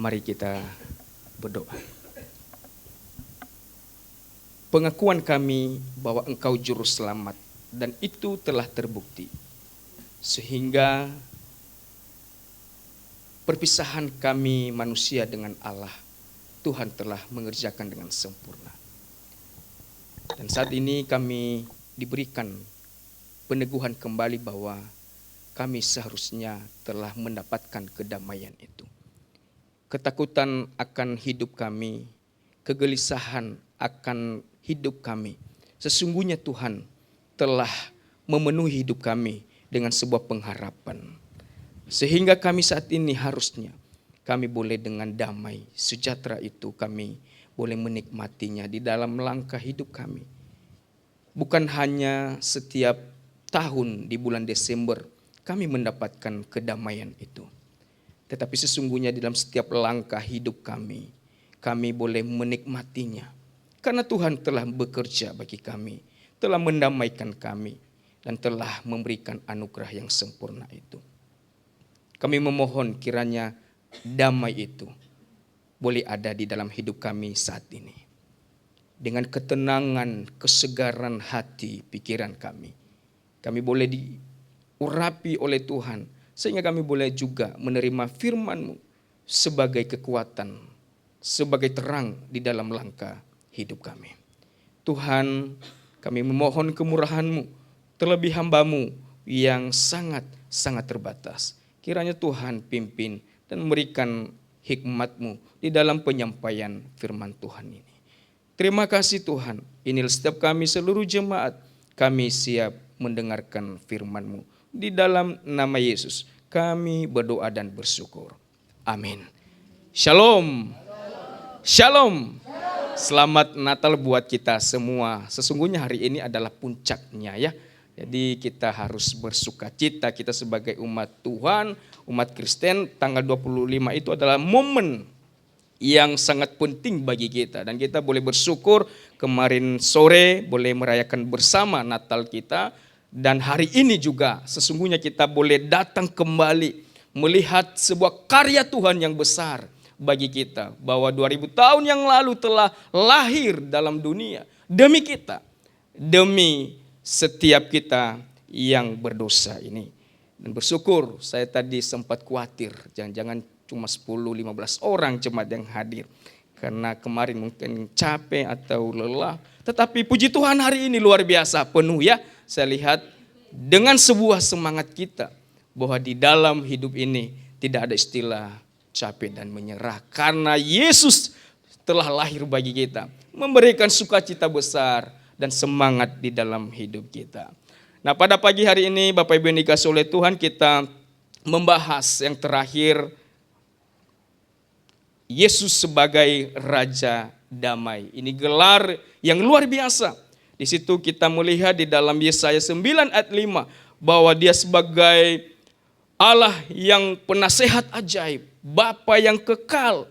Mari kita berdoa. Pengakuan kami bahwa Engkau juru selamat dan itu telah terbukti. Sehingga perpisahan kami manusia dengan Allah, Tuhan telah mengerjakan dengan sempurna. Dan saat ini kami diberikan peneguhan kembali bahwa kami seharusnya telah mendapatkan kedamaian itu. Ketakutan akan hidup kami, kegelisahan akan hidup kami. Sesungguhnya Tuhan telah memenuhi hidup kami dengan sebuah pengharapan. Sehingga kami saat ini harusnya kami boleh dengan damai, sejahtera itu kami boleh menikmatinya di dalam langkah hidup kami. Bukan hanya setiap tahun di bulan Desember kami mendapatkan kedamaian itu. Tetapi sesungguhnya di dalam setiap langkah hidup kami boleh menikmatinya. Karena Tuhan telah bekerja bagi kami, telah mendamaikan kami, dan telah memberikan anugerah yang sempurna itu. Kami memohon kiranya damai itu boleh ada di dalam hidup kami saat ini. Dengan ketenangan, kesegaran hati, pikiran kami boleh diurapi oleh Tuhan, sehingga kami boleh juga menerima firman-Mu sebagai kekuatan, sebagai terang di dalam langkah hidup kami. Tuhan, kami memohon kemurahan-Mu, terlebih hamba-Mu yang sangat terbatas. Kiranya Tuhan pimpin dan memberikan hikmat-Mu di dalam penyampaian firman Tuhan ini. Terima kasih Tuhan, inilah setiap kami seluruh jemaat, kami siap mendengarkan firman-Mu. Di dalam nama Yesus kami berdoa dan bersyukur. Amin. Shalom. Shalom. Selamat Natal buat kita semua. Sesungguhnya hari ini adalah puncaknya ya. Jadi kita harus bersuka cita, kita sebagai umat Tuhan, umat Kristen, tanggal 25 itu adalah momen yang sangat penting bagi kita. Dan kita boleh bersyukur kemarin sore boleh merayakan bersama Natal kita. Dan hari ini juga sesungguhnya kita boleh datang kembali melihat sebuah karya Tuhan yang besar bagi kita. Bahwa 2000 tahun yang lalu telah lahir dalam dunia demi kita, demi setiap kita yang berdosa ini. Dan bersyukur, saya tadi sempat khawatir jangan-jangan cuma 10-15 orang jemaat yang hadir. Karena kemarin mungkin capek atau lelah. Tetapi puji Tuhan hari ini luar biasa penuh ya. Saya lihat dengan sebuah semangat kita bahwa di dalam hidup ini tidak ada istilah capek dan menyerah. Karena Yesus telah lahir bagi kita, memberikan sukacita besar dan semangat di dalam hidup kita. Nah, pada pagi hari ini Bapak Ibu yang dikasihi oleh Tuhan, kita membahas yang terakhir, Yesus sebagai Raja Damai. Ini gelar yang luar biasa. Di situ kita melihat di dalam Yesaya 9 ayat 5 bahwa dia sebagai Allah yang penasehat ajaib, Bapa yang kekal.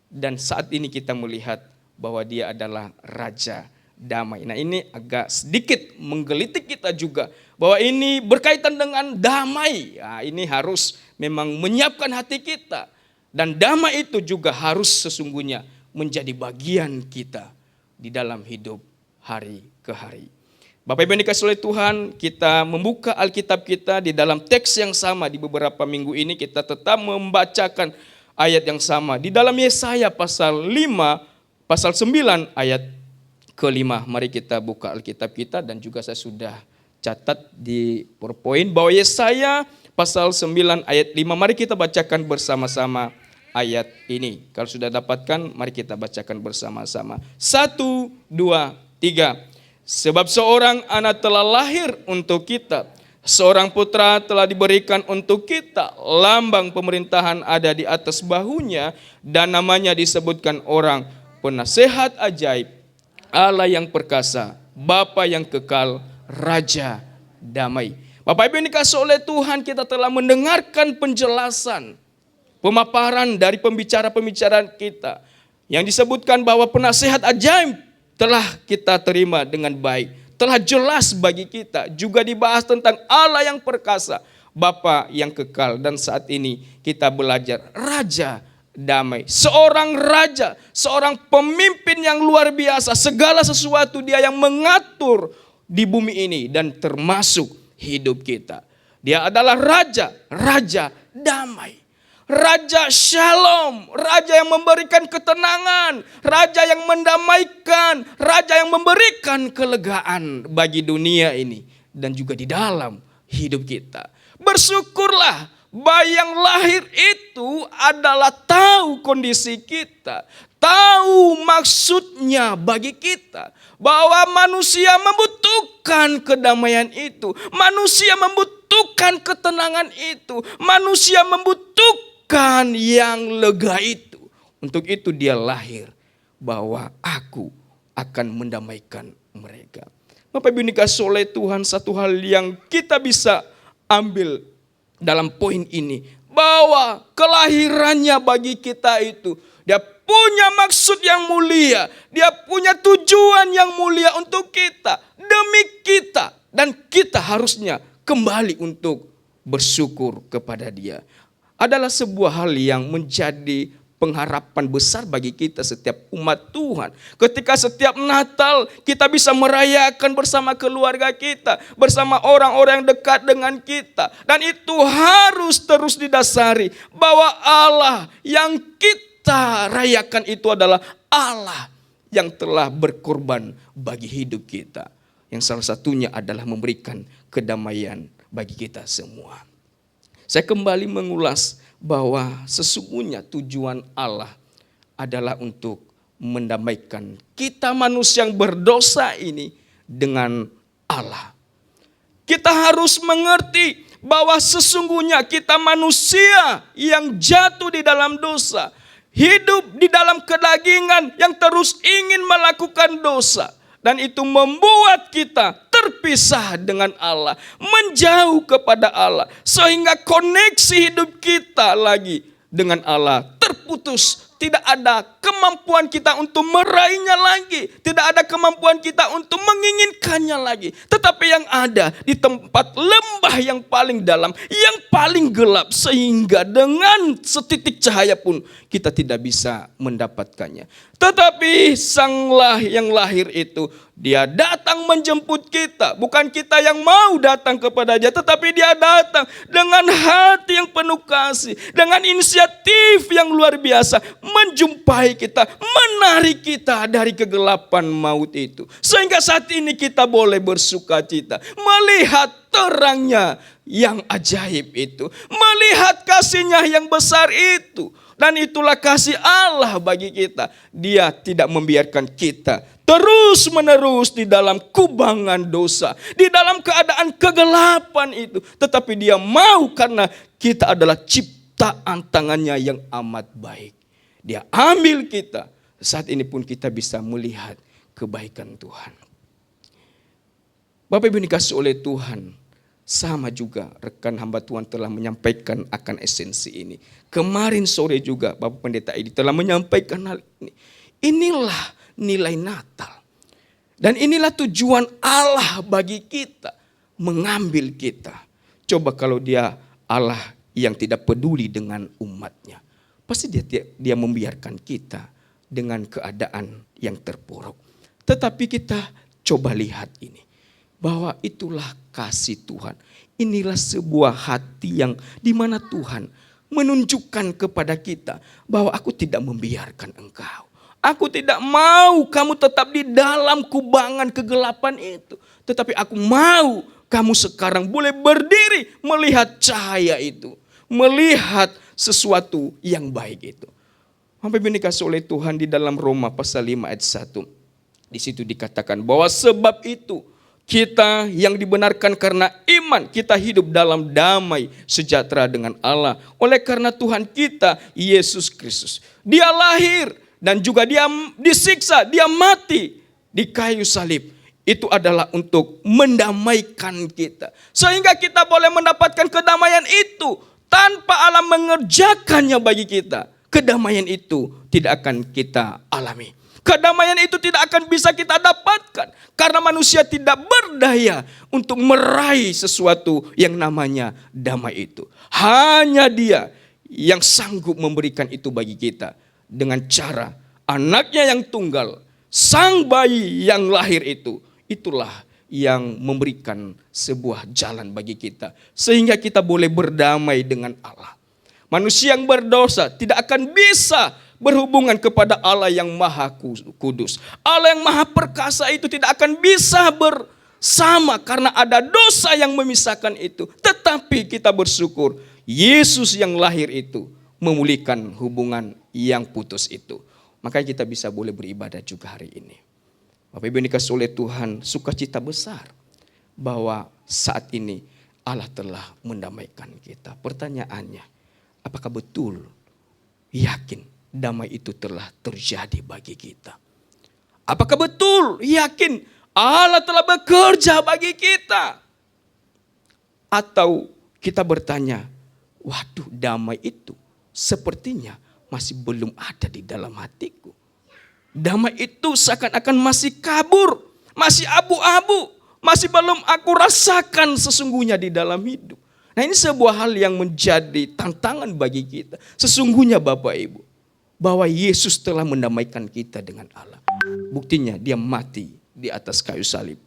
Dan saat ini kita melihat bahwa dia adalah Raja Damai. Nah, ini agak sedikit menggelitik kita juga bahwa ini berkaitan dengan damai. Nah, ini harus memang menyiapkan hati kita. Dan damai itu juga harus sesungguhnya menjadi bagian kita di dalam hidup hari ke hari. Bapak Ibu yang dikasihi oleh Tuhan, kita membuka Alkitab kita di dalam teks yang sama. Di beberapa minggu ini kita tetap membacakan ayat yang sama. Di dalam Yesaya pasal 9 ayat ke-5. Mari kita buka Alkitab kita dan juga saya sudah catat di PowerPoint bahwa Yesaya pasal 9 ayat 5. Mari kita bacakan bersama-sama ayat ini. Kalau sudah dapatkan, mari kita bacakan bersama-sama. 1, 2, 3. Sebab seorang anak telah lahir untuk kita, seorang putra telah diberikan untuk kita, lambang pemerintahan ada di atas bahunya, dan namanya disebutkan orang penasehat ajaib, Allah yang perkasa, Bapa yang kekal, Raja Damai. Bapak Ibu yang dikasihi oleh Tuhan, kita telah mendengarkan penjelasan, pemaparan dari pembicara-pembicara kita, yang disebutkan bahwa penasehat ajaib telah kita terima dengan baik. Telah jelas bagi kita. Juga dibahas tentang Allah yang perkasa, Bapa yang kekal. Dan saat ini kita belajar Raja damai. Seorang raja, seorang pemimpin yang luar biasa. Segala sesuatu dia yang mengatur di bumi ini dan termasuk hidup kita. Dia adalah raja, raja damai. Raja Shalom, raja yang memberikan ketenangan, raja yang mendamaikan, raja yang memberikan kelegaan bagi dunia ini dan juga di dalam hidup kita. Bersyukurlah bahwa yang lahir itu adalah tahu kondisi kita, tahu maksudnya bagi kita, bahwa manusia membutuhkan kedamaian itu, manusia membutuhkan ketenangan itu, manusia membutuhkan yang lega itu. Untuk itu dia lahir, bahwa aku akan mendamaikan mereka. Bapak Ibu dikasihi oleh Tuhan, satu hal yang kita bisa ambil dalam poin ini, bahwa kelahirannya bagi kita itu, dia punya maksud yang mulia, dia punya tujuan yang mulia untuk kita, demi kita, dan kita harusnya kembali untuk bersyukur kepada dia. Adalah sebuah hal yang menjadi pengharapan besar bagi kita setiap umat Tuhan. Ketika setiap Natal kita bisa merayakan bersama keluarga kita, bersama orang-orang yang dekat dengan kita. Dan itu harus terus didasari bahwa Allah yang kita rayakan itu adalah Allah yang telah berkorban bagi hidup kita. Yang salah satunya adalah memberikan kedamaian bagi kita semua. Saya kembali mengulas bahwa sesungguhnya tujuan Allah adalah untuk mendamaikan kita manusia yang berdosa ini dengan Allah. Kita harus mengerti bahwa sesungguhnya kita manusia yang jatuh di dalam dosa, hidup di dalam kedagingan yang terus ingin melakukan dosa. Dan itu membuat kita terpisah dengan Allah, menjauh kepada Allah, sehingga koneksi hidup kita lagi dengan Allah terputus. Tidak ada kemampuan kita untuk meraihnya lagi, tidak ada kemampuan kita untuk menginginkannya lagi. Tetapi yang ada di tempat lembah yang paling dalam, yang paling gelap, sehingga dengan setitik cahaya pun kita tidak bisa mendapatkannya. Tetapi Sanglah yang lahir itu, dia datang menjemput kita. Bukan kita yang mau datang kepada dia, tetapi dia datang dengan hati yang penuh kasih, dengan inisiatif yang luar biasa, menjumpai kita, menarik kita dari kegelapan maut itu. Sehingga saat ini kita boleh bersuka cita, melihat terangnya yang ajaib itu, melihat kasihnya yang besar itu. Dan itulah kasih Allah bagi kita. Dia tidak membiarkan kita terus menerus di dalam kubangan dosa, di dalam keadaan kegelapan itu. Tetapi dia mau, karena kita adalah ciptaan tangannya yang amat baik. Dia ambil kita. Saat ini pun kita bisa melihat kebaikan Tuhan. Bapak Ibu dikasihi oleh Tuhan, sama juga rekan hamba Tuhan telah menyampaikan akan esensi ini. Kemarin sore juga Bapak Pendeta Edi telah menyampaikan hal ini. Inilah nilai Natal. Dan inilah tujuan Allah bagi kita, mengambil kita. Coba kalau dia Allah yang tidak peduli dengan umatnya, pasti dia membiarkan kita dengan keadaan yang terpuruk. Tetapi kita coba lihat ini, bahwa itulah kasih Tuhan. Inilah sebuah hati yang dimana Tuhan menunjukkan kepada kita bahwa aku tidak membiarkan engkau. Aku tidak mau kamu tetap di dalam kubangan kegelapan itu. Tetapi aku mau kamu sekarang boleh berdiri melihat cahaya itu, melihat sesuatu yang baik itu. Sampai dikasih oleh Tuhan di dalam Roma pasal 5 ayat 1. Di situ dikatakan bahwa sebab itu kita yang dibenarkan karena iman, kita hidup dalam damai sejahtera dengan Allah. Oleh karena Tuhan kita, Yesus Kristus. Dia lahir dan juga dia disiksa, dia mati di kayu salib. Itu adalah untuk mendamaikan kita. Sehingga kita boleh mendapatkan kedamaian itu tanpa Allah mengerjakannya bagi kita. Kedamaian itu tidak akan kita alami. Kedamaian itu tidak akan bisa kita dapatkan karena manusia tidak berdaya untuk meraih sesuatu yang namanya damai itu. Hanya Dia yang sanggup memberikan itu bagi kita dengan cara anaknya yang tunggal, sang bayi yang lahir itu. Itulah yang memberikan sebuah jalan bagi kita sehingga kita boleh berdamai dengan Allah. Manusia yang berdosa tidak akan bisa berhubungan kepada Allah yang maha kudus. Allah yang maha perkasa itu tidak akan bisa bersama karena ada dosa yang memisahkan itu. Tetapi kita bersyukur Yesus yang lahir itu memulihkan hubungan yang putus itu. Makanya kita bisa boleh beribadah juga hari ini. Bapak Ibu yang dikasihi oleh Tuhan, sukacita besar bahwa saat ini Allah telah mendamaikan kita. Pertanyaannya, apakah betul yakin damai itu telah terjadi bagi kita? Apakah betul yakin Allah telah bekerja bagi kita? Atau kita bertanya, waduh, damai itu sepertinya masih belum ada di dalam hatiku. Damai itu seakan-akan masih kabur, masih abu-abu, masih belum aku rasakan sesungguhnya di dalam hidup. Nah, ini sebuah hal yang menjadi tantangan bagi kita. Sesungguhnya Bapak Ibu, bahwa Yesus telah mendamaikan kita dengan Allah. Buktinya dia mati di atas kayu salib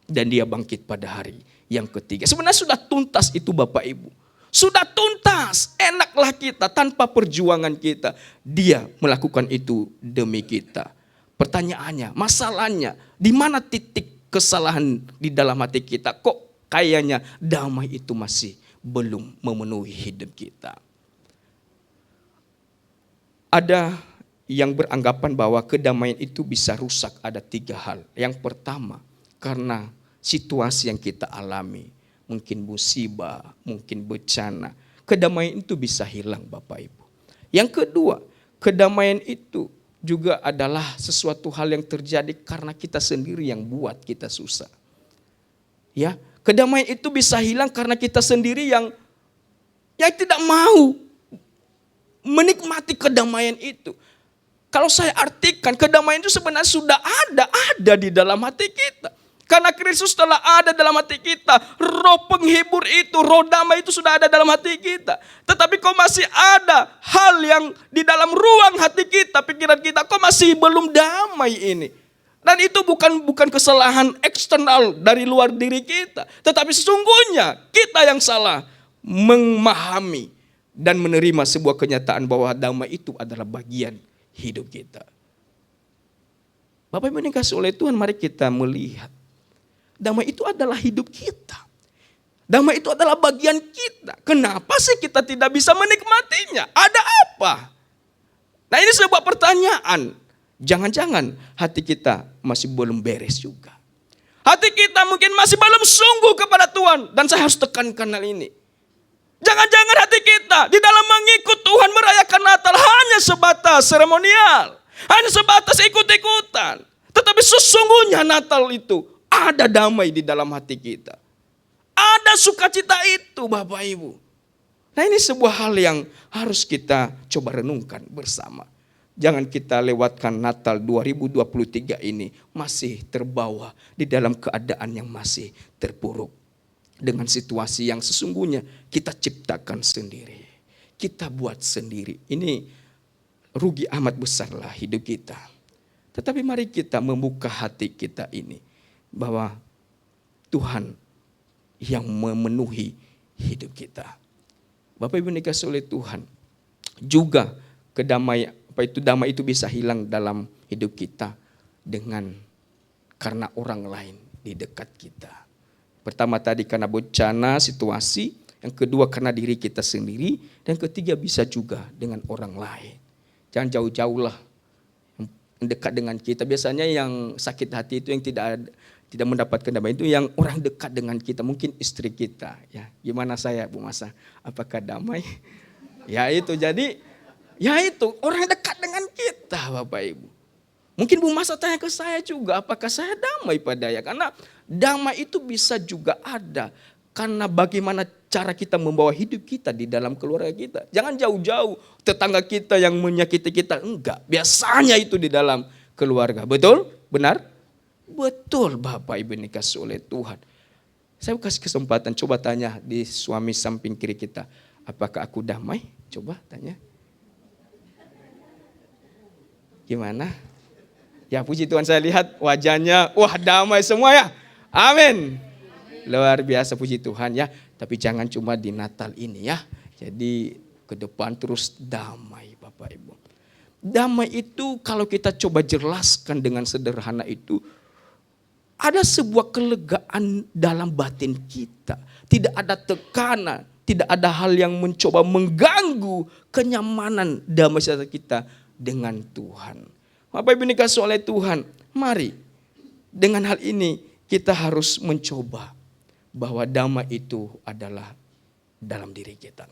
dan dia bangkit pada hari yang ketiga. Sebenarnya sudah tuntas itu Bapak Ibu. Sudah tuntas, enaklah kita tanpa perjuangan kita. Dia melakukan itu demi kita. Pertanyaannya, masalahnya, di mana titik kesalahan di dalam hati kita? Kok kayaknya damai itu masih belum memenuhi hidup kita? Ada yang beranggapan bahwa kedamaian itu bisa rusak, ada 3 hal. Yang pertama, karena situasi yang kita alami. Mungkin musibah, mungkin bencana. Kedamaian itu bisa hilang Bapak Ibu. Yang kedua, kedamaian itu juga adalah sesuatu hal yang terjadi karena kita sendiri yang buat kita susah. Ya, kedamaian itu bisa hilang karena kita sendiri yang tidak mau menikmati kedamaian itu. Kalau saya artikan, kedamaian itu sebenarnya sudah ada di dalam hati kita. Karena Kristus telah ada dalam hati kita. Roh penghibur itu, roh damai itu sudah ada dalam hati kita. Tetapi kok masih ada hal yang di dalam ruang hati kita, pikiran kita, kok masih belum damai ini. Dan itu bukan kesalahan eksternal dari luar diri kita. Tetapi sesungguhnya kita yang salah memahami dan menerima sebuah kenyataan bahwa damai itu adalah bagian hidup kita. Bapak Ibu yang dikasihi oleh Tuhan, mari kita melihat. Damai itu adalah hidup kita. Damai itu adalah bagian kita. Kenapa sih kita tidak bisa menikmatinya? Ada apa? Nah, ini sebuah pertanyaan. Jangan-jangan hati kita masih belum beres juga. Hati kita mungkin masih belum sungguh kepada Tuhan. Dan saya harus tekankan hal ini. Jangan-jangan hati kita di dalam mengikut Tuhan merayakan Natal hanya sebatas seremonial. Hanya sebatas ikut-ikutan. Tetapi sesungguhnya Natal itu ada damai di dalam hati kita. Ada sukacita itu Bapak Ibu. Nah, ini sebuah hal yang harus kita coba renungkan bersama. Jangan kita lewatkan Natal 2023 ini masih terbawa di dalam keadaan yang masih terpuruk. Dengan situasi yang sesungguhnya kita ciptakan sendiri. Kita buat sendiri. Ini rugi amat besarlah hidup kita. Tetapi mari kita membuka hati kita ini. Bahwa Tuhan yang memenuhi hidup kita. Bapak Ibu dikasihi oleh Tuhan. Juga damai itu bisa hilang dalam hidup kita karena orang lain di dekat kita. Pertama tadi karena bencana, situasi. Yang kedua karena diri kita sendiri. Dan ketiga bisa juga dengan orang lain. Jangan jauh-jauh lah yang dekat dengan kita. Biasanya yang sakit hati itu yang tidak mendapatkan damai itu yang orang dekat dengan kita, mungkin istri kita. Ya, gimana saya Bu Masa? Apakah damai? Ya itu, jadi ya itu orang dekat dengan kita Bapak Ibu. Mungkin Bu Masa tanya ke saya juga, apakah saya damai padanya? Karena damai itu bisa juga ada karena bagaimana cara kita membawa hidup kita di dalam keluarga kita. Jangan jauh-jauh tetangga kita yang menyakiti kita, enggak. Biasanya itu di dalam keluarga. Betul? Benar? Betul Bapak Ibu dikasihi oleh Tuhan. Saya kasih kesempatan, coba tanya di suami samping kiri kita. Apakah aku damai? Coba tanya. Gimana? Ya puji Tuhan, saya lihat wajahnya, wah damai semua ya. Amin. Luar biasa, puji Tuhan ya. Tapi jangan cuma di Natal ini ya. Jadi ke depan terus damai Bapak Ibu. Damai itu kalau kita coba jelaskan dengan sederhana itu, ada sebuah kelegaan dalam batin kita. Tidak ada tekanan, tidak ada hal yang mencoba mengganggu kenyamanan damai sejahtera kita dengan Tuhan. Bapak Ibu dikasihi oleh Tuhan, mari dengan hal ini kita harus mencoba bahwa damai itu adalah dalam diri kita.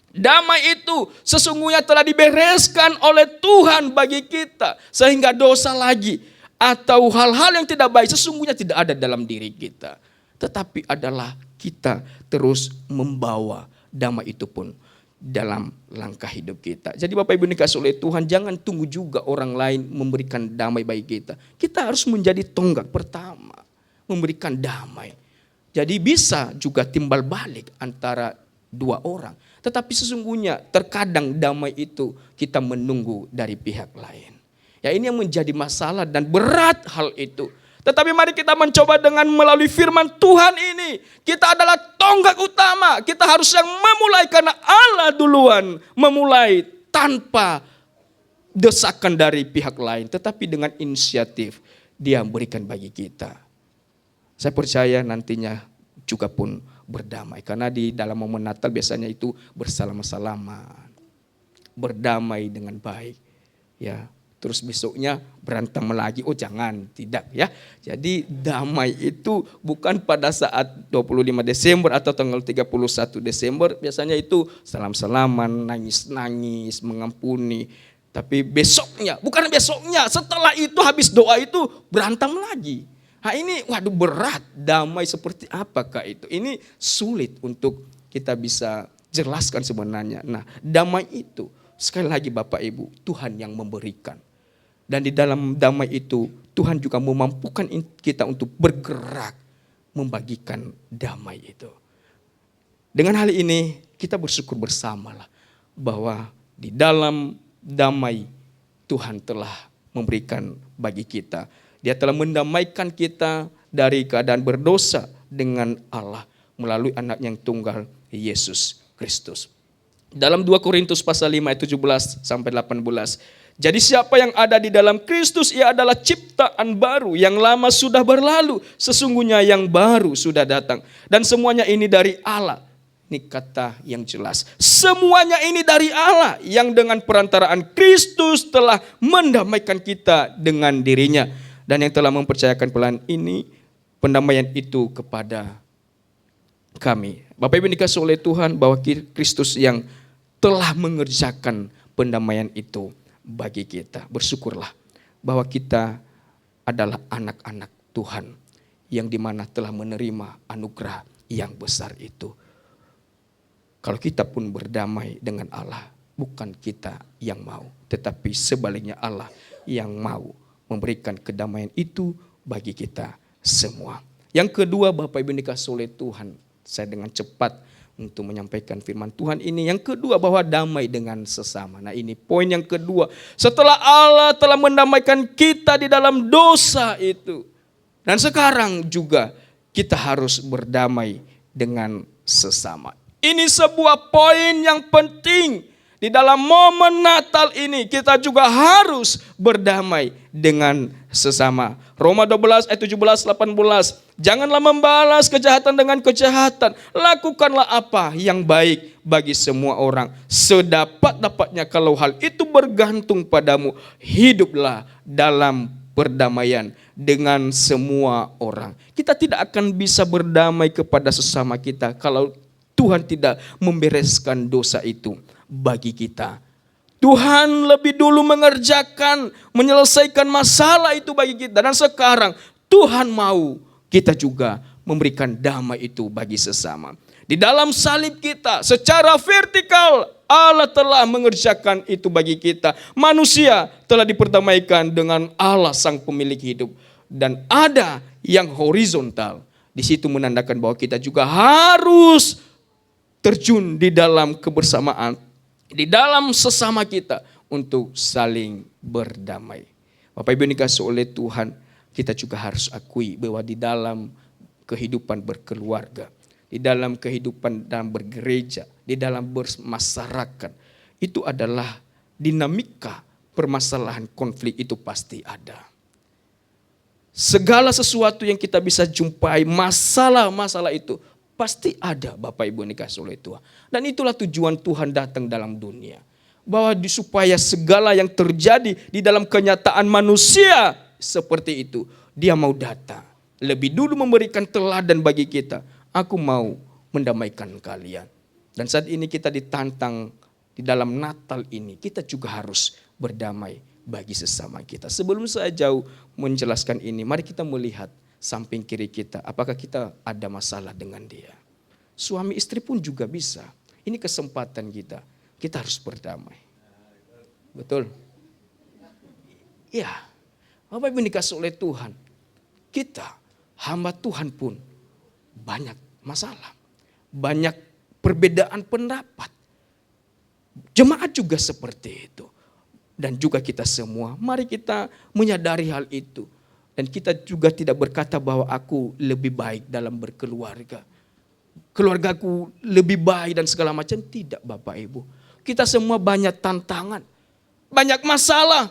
Damai itu sesungguhnya telah dibereskan oleh Tuhan bagi kita. Sehingga dosa lagi atau hal-hal yang tidak baik sesungguhnya tidak ada dalam diri kita. Tetapi adalah kita terus membawa damai itu pun dalam langkah hidup kita. Jadi Bapak Ibu dikasihi oleh Tuhan, jangan tunggu juga orang lain memberikan damai bagi kita. Kita harus menjadi tonggak pertama, memberikan damai. Jadi bisa juga timbal balik antara dua orang. Tetapi sesungguhnya terkadang damai itu kita menunggu dari pihak lain. Ya ini yang menjadi masalah dan berat hal itu. Tetapi mari kita mencoba dengan melalui firman Tuhan ini. Kita adalah tonggak utama. Kita harus yang memulai karena Allah duluan memulai tanpa desakan dari pihak lain. Tetapi dengan inisiatif Dia berikan bagi kita. Saya percaya nantinya juga pun berdamai. Karena di dalam momen Natal biasanya itu bersalaman-salaman. Berdamai dengan baik. Ya, terus besoknya berantem lagi. Oh jangan, tidak ya. Jadi damai itu bukan pada saat 25 Desember atau tanggal 31 Desember. Biasanya itu salam-salaman, nangis-nangis, mengampuni. Tapi besoknya, bukan besoknya, setelah itu habis doa itu berantem lagi. Nah ini waduh berat, damai seperti apakah itu? Ini sulit untuk kita bisa jelaskan sebenarnya. Nah damai itu sekali lagi Bapak Ibu, Tuhan yang memberikan. Dan di dalam damai itu Tuhan juga memampukan kita untuk bergerak membagikan damai itu. Dengan hal ini kita bersyukur bersamalah bahwa di dalam damai Tuhan telah memberikan bagi kita. Dia telah mendamaikan kita dari keadaan berdosa dengan Allah melalui anak yang tunggal Yesus Kristus. Dalam 2 Korintus pasal 5 ayat 17 sampai 18. Jadi siapa yang ada di dalam Kristus ia adalah ciptaan baru, yang lama sudah berlalu, sesungguhnya yang baru sudah datang. Dan semuanya ini dari Allah. Ini kata yang jelas. Semuanya ini dari Allah yang dengan perantaraan Kristus telah mendamaikan kita dengan dirinya. Dan yang telah mempercayakan pelayanan ini, pendamaian itu kepada kami. Bapak Ibu dikasihi oleh Tuhan bahwa Kristus yang telah mengerjakan pendamaian itu bagi kita. Bersyukurlah bahwa kita adalah anak-anak Tuhan yang dimana telah menerima anugerah yang besar itu. Kalau kita pun berdamai dengan Allah, bukan kita yang mau, tetapi sebaliknya Allah yang mau memberikan kedamaian itu bagi kita semua. Yang kedua Bapak Ibu dikasihi oleh Tuhan, saya dengan cepat untuk menyampaikan firman Tuhan ini. Yang kedua bahwa damai dengan sesama. Nah ini poin yang kedua. Setelah Allah telah mendamaikan kita di dalam dosa itu. Dan sekarang juga kita harus berdamai dengan sesama. Ini sebuah poin yang penting. Di dalam momen Natal ini kita juga harus berdamai dengan sesama. Roma 12 ayat 17-18. Janganlah membalas kejahatan dengan kejahatan. Lakukanlah apa yang baik bagi semua orang. Sedapat-dapatnya kalau hal itu bergantung padamu. Hiduplah dalam perdamaian dengan semua orang. Kita tidak akan bisa berdamai kepada sesama kita kalau Tuhan tidak membereskan dosa itu bagi kita. Tuhan lebih dulu mengerjakan, menyelesaikan masalah itu bagi kita. Dan sekarang Tuhan mau kita juga memberikan damai itu bagi sesama. Di dalam salib kita secara vertikal Allah telah mengerjakan itu bagi kita. Manusia telah diperdamaikan dengan Allah sang pemilik hidup. Dan ada yang horizontal. Di situ menandakan bahwa kita juga harus terjun di dalam kebersamaan, di dalam sesama kita untuk saling berdamai. Bapak Ibu dikasihi oleh Tuhan, kita juga harus akui bahwa di dalam kehidupan berkeluarga, di dalam kehidupan dalam bergereja, di dalam bermasyarakat, itu adalah dinamika permasalahan konflik itu pasti ada. Segala sesuatu yang kita bisa jumpai, masalah-masalah itu pasti ada, Bapak Ibu dikasihi oleh Tuhan. Dan itulah tujuan Tuhan datang dalam dunia. Bahwa supaya segala yang terjadi di dalam kenyataan manusia seperti itu, dia mau datang. Lebih dulu memberikan teladan bagi kita. Aku mau mendamaikan kalian. Dan saat ini kita ditantang di dalam Natal ini, kita juga harus berdamai bagi sesama kita. Sebelum saya jauh menjelaskan ini, mari kita melihat samping kiri kita, apakah kita ada masalah dengan dia. Suami istri pun juga bisa. Ini kesempatan kita. Kita harus berdamai. Betul? Ya. Bapak Ibu dikasihi oleh Tuhan. Kita, hamba Tuhan pun banyak masalah. Banyak perbedaan pendapat. Jemaat juga seperti itu. Dan juga kita semua, mari kita menyadari hal itu. Dan kita juga tidak berkata bahwa aku lebih baik dalam berkeluarga. Keluargaku lebih baik dan segala macam. Tidak, Bapak Ibu. Kita semua banyak tantangan. Banyak masalah.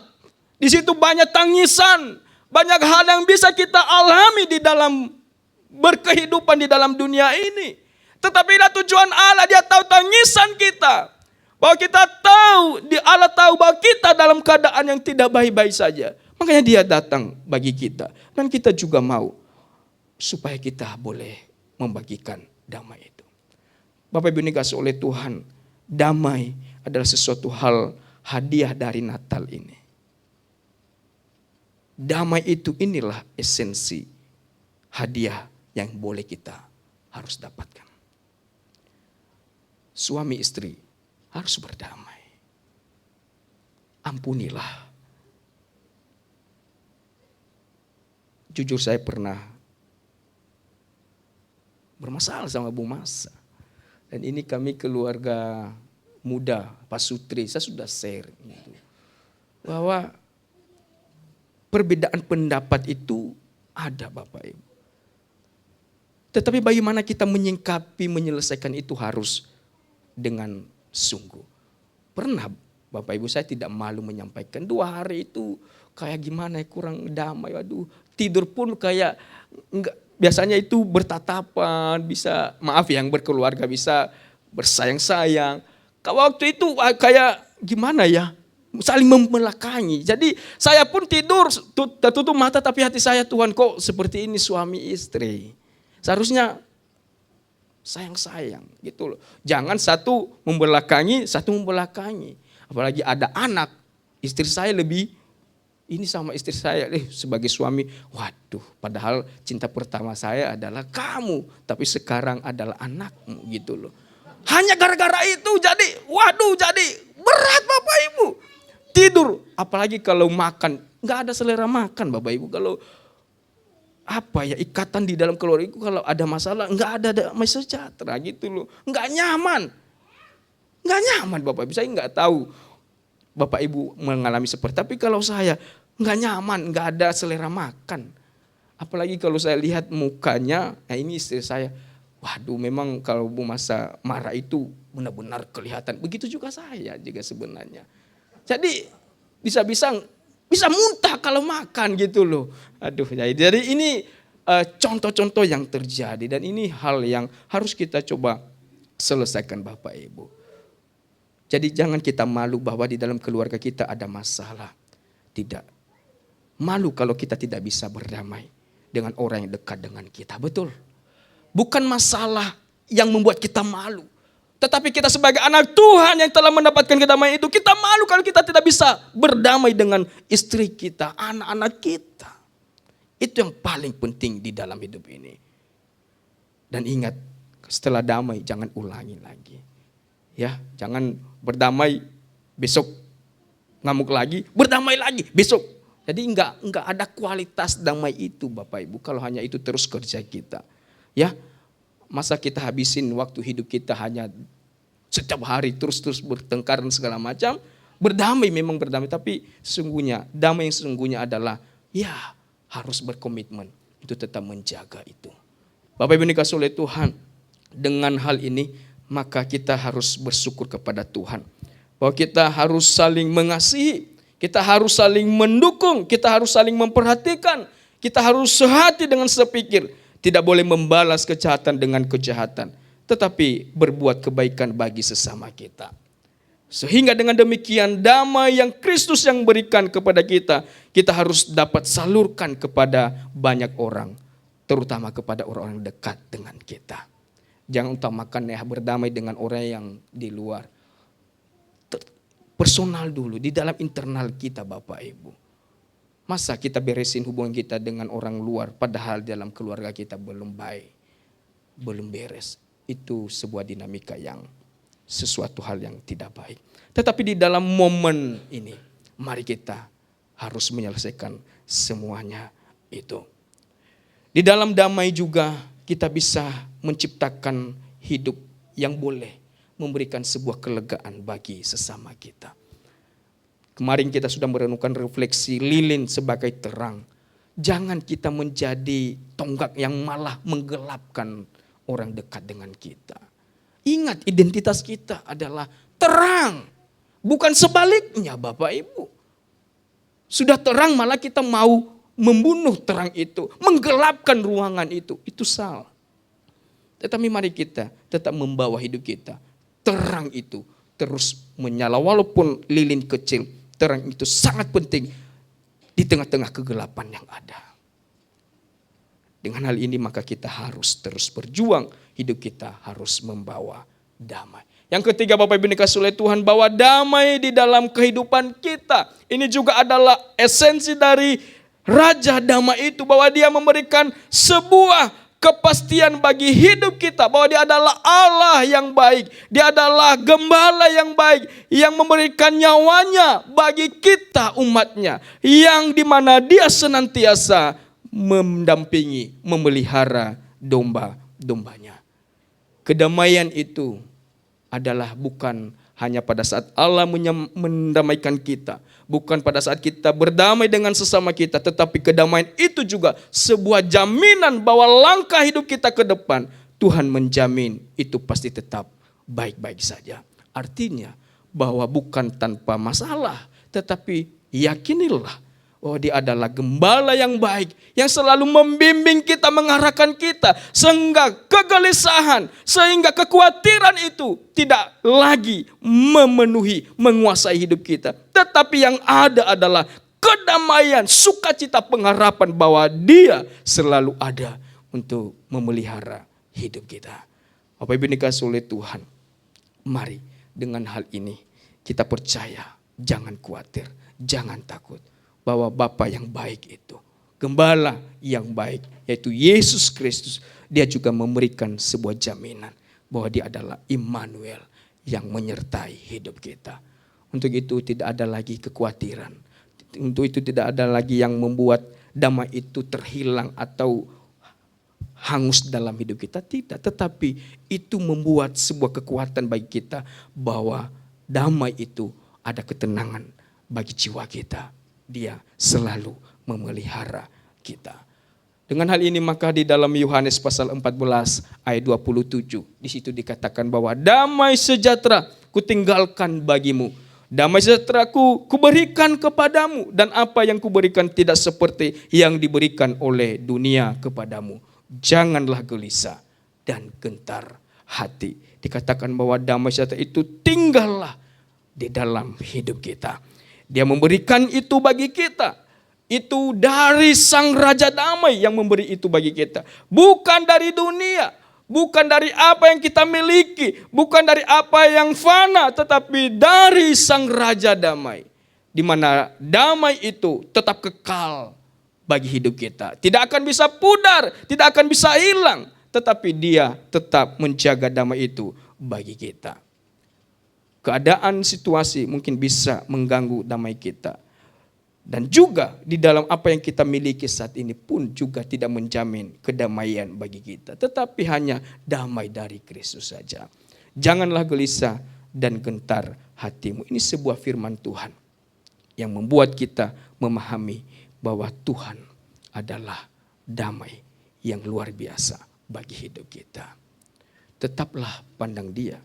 Di situ banyak tangisan. Banyak hal yang bisa kita alami di dalam berkehidupan di dalam dunia ini. Tetapi itulah tujuan Allah, dia tahu tangisan kita. Bahwa kita tahu, Allah tahu bahwa kita dalam keadaan yang tidak baik-baik saja. Makanya dia datang bagi kita. Dan kita juga mau supaya kita boleh membagikan damai itu. Bapak Ibu dikasihi oleh Tuhan, damai adalah sesuatu hal hadiah dari Natal ini. Damai itu inilah esensi hadiah yang boleh kita harus dapatkan. Suami istri harus berdamai. Ampunilah. Jujur saya pernah bermasalah sama Bu Masa. Dan ini kami keluarga muda, Pak Sutri, saya sudah share. Gitu. Bahwa perbedaan pendapat itu ada, Bapak Ibu. Tetapi bagaimana kita menyingkapi, menyelesaikan itu harus dengan sungguh. Pernah Bapak Ibu saya tidak malu menyampaikan 2 hari itu kayak gimana ya, kurang damai. Waduh, tidur pun kayak enggak, biasanya itu bertatapan, bisa maaf yang berkeluarga bisa bersayang-sayang. Waktu itu kayak gimana ya, saling membelakangi. Jadi saya pun tidur tertutup mata tapi hati saya, Tuhan kok seperti ini suami istri. Seharusnya sayang-sayang gitu loh. Jangan satu membelakangi, satu membelakangi. Apalagi ada anak, istri saya lebih ini sama istri saya sebagai suami. Waduh, padahal cinta pertama saya adalah kamu, tapi sekarang adalah anakmu gitu loh. Hanya gara-gara itu jadi berat Bapak Ibu. Tidur, apalagi kalau makan, nggak ada selera makan Bapak Ibu. Kalau ikatan di dalam keluarga itu kalau ada masalah nggak ada damai sejahtera gitu loh, nggak nyaman Bapak Ibu. Saya nggak tahu Bapak Ibu mengalami seperti, tapi kalau saya nggak nyaman, nggak ada selera makan. Apalagi kalau saya lihat mukanya, ini istri saya, waduh memang kalau Bu Masa marah itu benar-benar kelihatan. Begitu juga saya juga sebenarnya. Jadi bisa muntah kalau makan gitu loh. Aduh, jadi ini contoh-contoh yang terjadi dan ini hal yang harus kita coba selesaikan Bapak Ibu. Jadi jangan kita malu bahwa di dalam keluarga kita ada masalah. Tidak. Malu kalau kita tidak bisa berdamai dengan orang yang dekat dengan kita. Betul. Bukan masalah yang membuat kita malu. Tetapi kita sebagai anak Tuhan yang telah mendapatkan kedamaian itu, kita malu kalau kita tidak bisa berdamai dengan istri kita, anak-anak kita. Itu yang paling penting di dalam hidup ini. Dan ingat, setelah damai jangan ulangi lagi. Ya, jangan berdamai besok ngamuk lagi, berdamai lagi besok. Jadi enggak ada kualitas damai itu Bapak Ibu kalau hanya itu terus kerja kita. Ya. Masa kita habisin waktu hidup kita hanya setiap hari terus-terus bertengkar dan segala macam. Berdamai memang berdamai, tapi sesungguhnya damai yang sesungguhnya adalah ya harus berkomitmen untuk tetap menjaga itu. Bapak Ibu dikasihi oleh Tuhan, dengan hal ini maka kita harus bersyukur kepada Tuhan. Bahwa kita harus saling mengasihi, kita harus saling mendukung, kita harus saling memperhatikan, kita harus sehati dengan sepikir. Tidak boleh membalas kejahatan dengan kejahatan, tetapi berbuat kebaikan bagi sesama kita. Sehingga dengan demikian damai yang Kristus yang berikan kepada kita, kita harus dapat salurkan kepada banyak orang, terutama kepada orang-orang dekat dengan kita. Jangan utamakan ya berdamai dengan orang yang di luar. Personal dulu, di dalam internal kita Bapak Ibu. Masa kita beresin hubungan kita dengan orang luar, padahal dalam keluarga kita belum baik, belum beres. Itu sebuah dinamika yang sesuatu hal yang tidak baik. Tetapi di dalam momen ini, mari kita harus menyelesaikan semuanya itu. Di dalam damai juga kita bisa menciptakan hidup yang boleh memberikan sebuah kelegaan bagi sesama kita. Kemarin kita sudah merenungkan refleksi lilin sebagai terang. Jangan kita menjadi tonggak yang malah menggelapkan orang dekat dengan kita. Ingat, identitas kita adalah terang, bukan sebaliknya Bapak Ibu. Sudah terang malah kita mau membunuh terang itu, menggelapkan ruangan itu salah. Tetapi mari kita tetap membawa hidup kita. Terang itu terus menyala walaupun lilin kecil, terang itu sangat penting di tengah-tengah kegelapan yang ada. Dengan hal ini maka kita harus terus berjuang, hidup kita harus membawa damai. Yang ketiga Bapak Ibu dikasihi oleh Tuhan, bawa damai di dalam kehidupan kita. Ini juga adalah esensi dari Raja Damai itu, bahwa dia memberikan sebuah kepastian bagi hidup kita, bahwa dia adalah Allah yang baik, dia adalah gembala yang baik, yang memberikan nyawanya bagi kita umatnya, yang dimana dia senantiasa mendampingi, memelihara domba-dombanya. Kedamaian itu adalah bukan hanya pada saat Allah mendamaikan kita, bukan pada saat kita berdamai dengan sesama kita, tetapi kedamaian itu juga sebuah jaminan bahwa langkah hidup kita ke depan, Tuhan menjamin itu pasti tetap baik-baik saja. Artinya bahwa bukan tanpa masalah, tetapi yakinilah bahwa dia adalah gembala yang baik, yang selalu membimbing kita, mengarahkan kita, sehingga kegelisahan, sehingga kekhawatiran itu tidak lagi menguasai hidup kita. Tetapi yang ada adalah kedamaian, sukacita, pengharapan bahwa dia selalu ada untuk memelihara hidup kita. Bapak Ibu dikasihi oleh Tuhan, mari dengan hal ini kita percaya, jangan khawatir, jangan takut. Bahwa Bapa yang baik itu, gembala yang baik, yaitu Yesus Kristus, dia juga memberikan sebuah jaminan bahwa dia adalah Immanuel yang menyertai hidup kita. Untuk itu tidak ada lagi kekhawatiran. Untuk itu tidak ada lagi yang membuat damai itu terhilang atau hangus dalam hidup kita. Tidak, tetapi itu membuat sebuah kekuatan bagi kita bahwa damai itu ada ketenangan bagi jiwa kita. Dia selalu memelihara kita. Dengan hal ini maka di dalam Yohanes pasal 14 ayat 27, di situ dikatakan bahwa damai sejahtera kutinggalkan bagimu. Damai sejahtera kuberikan kepadamu, dan apa yang kuberikan tidak seperti yang diberikan oleh dunia kepadamu. Janganlah gelisah dan gentar hati. Dikatakan bahwa damai sejahtera itu tinggallah di dalam hidup kita. Dia memberikan itu bagi kita. Itu dari Sang Raja Damai yang memberi itu bagi kita. Bukan dari dunia. Bukan dari apa yang kita miliki. Bukan dari apa yang fana. Tetapi dari Sang Raja Damai. Di mana damai itu tetap kekal bagi hidup kita. Tidak akan bisa pudar. Tidak akan bisa hilang. Tetapi dia tetap menjaga damai itu bagi kita. Keadaan situasi mungkin bisa mengganggu damai kita. Dan juga di dalam apa yang kita miliki saat ini pun juga tidak menjamin kedamaian bagi kita. Tetapi hanya damai dari Kristus saja. Janganlah gelisah dan gentar hatimu. Ini sebuah firman Tuhan yang membuat kita memahami bahwa Tuhan adalah damai yang luar biasa bagi hidup kita. Tetaplah pandang Dia,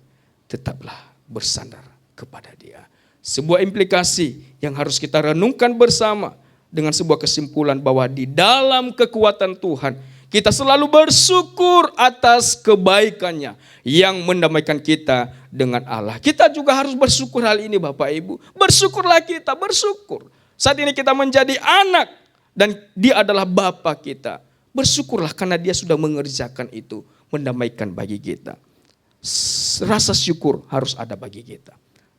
tetaplah bersandar kepada Dia. Sebuah implikasi yang harus kita renungkan bersama dengan sebuah kesimpulan bahwa di dalam kekuatan Tuhan kita selalu bersyukur atas kebaikannya yang mendamaikan kita dengan Allah. Kita juga harus bersyukur hal ini Bapak Ibu. Bersyukurlah kita, bersyukur. Saat ini kita menjadi anak dan Dia adalah Bapa kita. Bersyukurlah karena Dia sudah mengerjakan itu, mendamaikan bagi kita. Rasa syukur harus ada bagi kita.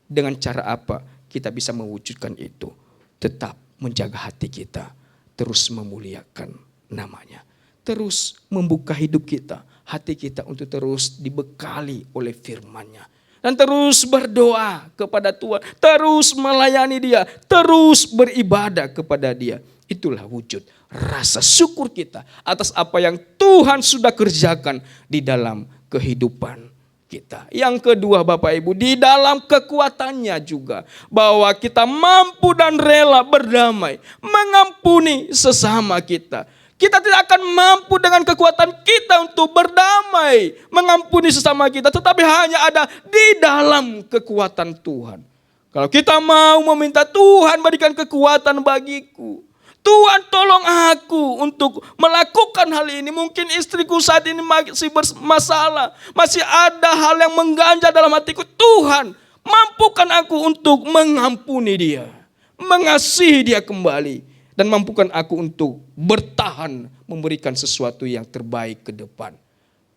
Dengan cara apa kita bisa mewujudkan itu? Tetap menjaga hati kita, terus memuliakan namanya. Terus membuka hidup kita, hati kita untuk terus dibekali oleh firman-Nya. Dan terus berdoa kepada Tuhan, terus melayani Dia, terus beribadah kepada Dia. Itulah wujud rasa syukur kita atas apa yang Tuhan sudah kerjakan di dalam kehidupan kita. Yang kedua Bapak Ibu, di dalam kekuatannya juga bahwa kita mampu dan rela berdamai, mengampuni sesama kita. Kita tidak akan mampu dengan kekuatan kita untuk berdamai, mengampuni sesama kita, tetapi hanya ada di dalam kekuatan Tuhan. Kalau kita mau meminta Tuhan berikan kekuatan bagiku, Tuhan tolong aku untuk melakukan hal ini. Mungkin istriku saat ini masih bermasalah. Masih ada hal yang mengganjal dalam hatiku. Tuhan mampukan aku untuk mengampuni dia. Mengasihi dia kembali. Dan mampukan aku untuk bertahan memberikan sesuatu yang terbaik ke depan.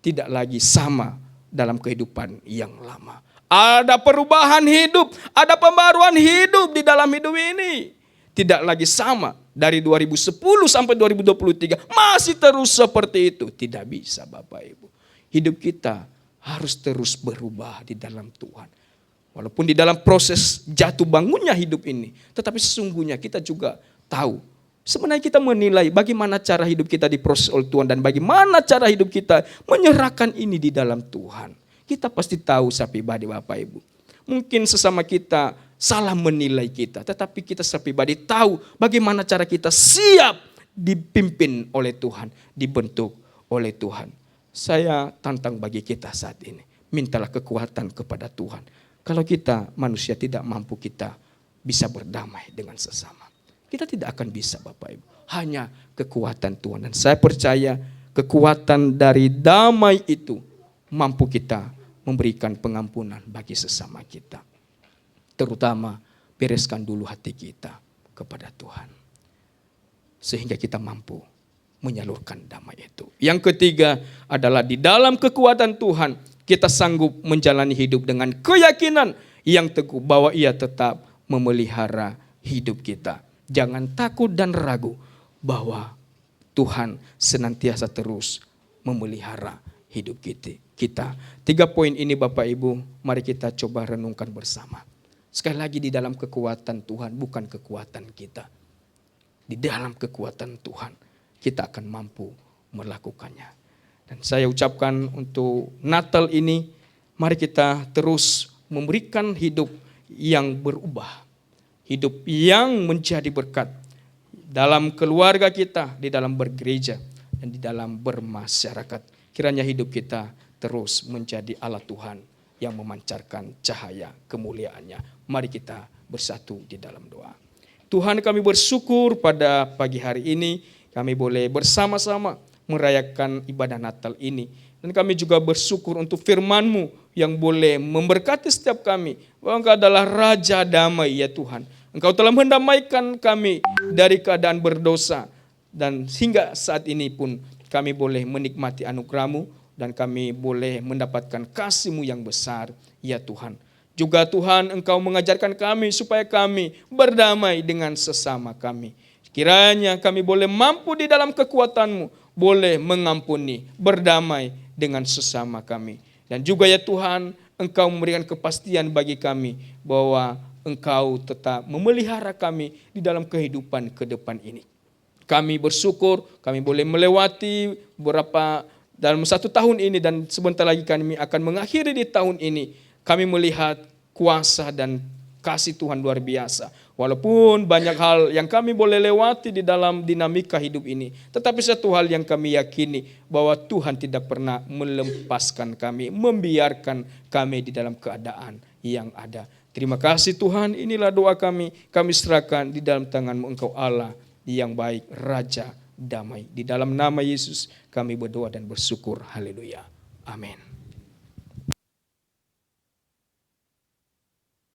Tidak lagi sama dalam kehidupan yang lama. Ada perubahan hidup. Ada pembaruan hidup di dalam hidup ini. Tidak lagi sama dari 2010 sampai 2023 masih terus seperti itu. Tidak bisa Bapak Ibu. Hidup kita harus terus berubah di dalam Tuhan. Walaupun di dalam proses jatuh bangunnya hidup ini. Tetapi sesungguhnya kita juga tahu. Sebenarnya kita menilai bagaimana cara hidup kita diproses oleh Tuhan. Dan bagaimana cara hidup kita menyerahkan ini di dalam Tuhan. Kita pasti tahu saya pribadi Bapak Ibu. Mungkin sesama kita salah menilai kita, tetapi kita secara pribadi tahu bagaimana cara kita siap dipimpin oleh Tuhan, dibentuk oleh Tuhan. Saya tantang bagi kita saat ini, mintalah kekuatan kepada Tuhan. Kalau kita manusia tidak mampu, kita bisa berdamai dengan sesama. Kita tidak akan bisa Bapak Ibu, hanya kekuatan Tuhan. Dan saya percaya kekuatan dari damai itu mampu kita memberikan pengampunan bagi sesama kita. Terutama bereskan dulu hati kita kepada Tuhan. Sehingga kita mampu menyalurkan damai itu. Yang ketiga adalah di dalam kekuatan Tuhan kita sanggup menjalani hidup dengan keyakinan yang teguh bahwa Ia tetap memelihara hidup kita. Jangan takut dan ragu bahwa Tuhan senantiasa terus memelihara hidup kita. 3 poin ini Bapak Ibu, mari kita coba renungkan bersama. Sekali lagi di dalam kekuatan Tuhan, bukan kekuatan kita. Di dalam kekuatan Tuhan, kita akan mampu melakukannya. Dan saya ucapkan untuk Natal ini, mari kita terus memberikan hidup yang berubah. Hidup yang menjadi berkat. Dalam keluarga kita, di dalam bergereja, dan di dalam bermasyarakat. Kiranya hidup kita terus menjadi alat Tuhan yang memancarkan cahaya kemuliaannya. Mari kita bersatu di dalam doa. Tuhan, kami bersyukur pada pagi hari ini kami boleh bersama-sama merayakan ibadah Natal ini. Dan kami juga bersyukur untuk firman-Mu yang boleh memberkati setiap kami. Bahwa Engkau adalah Raja Damai ya Tuhan. Engkau telah mendamaikan kami dari keadaan berdosa. Dan hingga saat ini pun kami boleh menikmati anugerah-Mu. Dan kami boleh mendapatkan kasih-Mu yang besar ya Tuhan. Juga Tuhan Engkau mengajarkan kami supaya kami berdamai dengan sesama kami. Kiranya kami boleh mampu di dalam kekuatan-Mu, boleh mengampuni, berdamai dengan sesama kami. Dan juga ya Tuhan Engkau memberikan kepastian bagi kami bahwa Engkau tetap memelihara kami di dalam kehidupan ke depan ini. Kami bersyukur kami boleh melewati dalam 1 tahun ini, dan sebentar lagi kami akan mengakhiri di tahun ini. Kami melihat kuasa dan kasih Tuhan luar biasa. Walaupun banyak hal yang kami boleh lewati di dalam dinamika hidup ini, tetapi satu hal yang kami yakini, bahwa Tuhan tidak pernah melepaskan kami, membiarkan kami di dalam keadaan yang ada. Terima kasih Tuhan, inilah doa kami serahkan di dalam tangan-Mu, Engkau Allah yang baik, Raja damai. Di dalam nama Yesus kami berdoa dan bersyukur. Haleluya. Amin.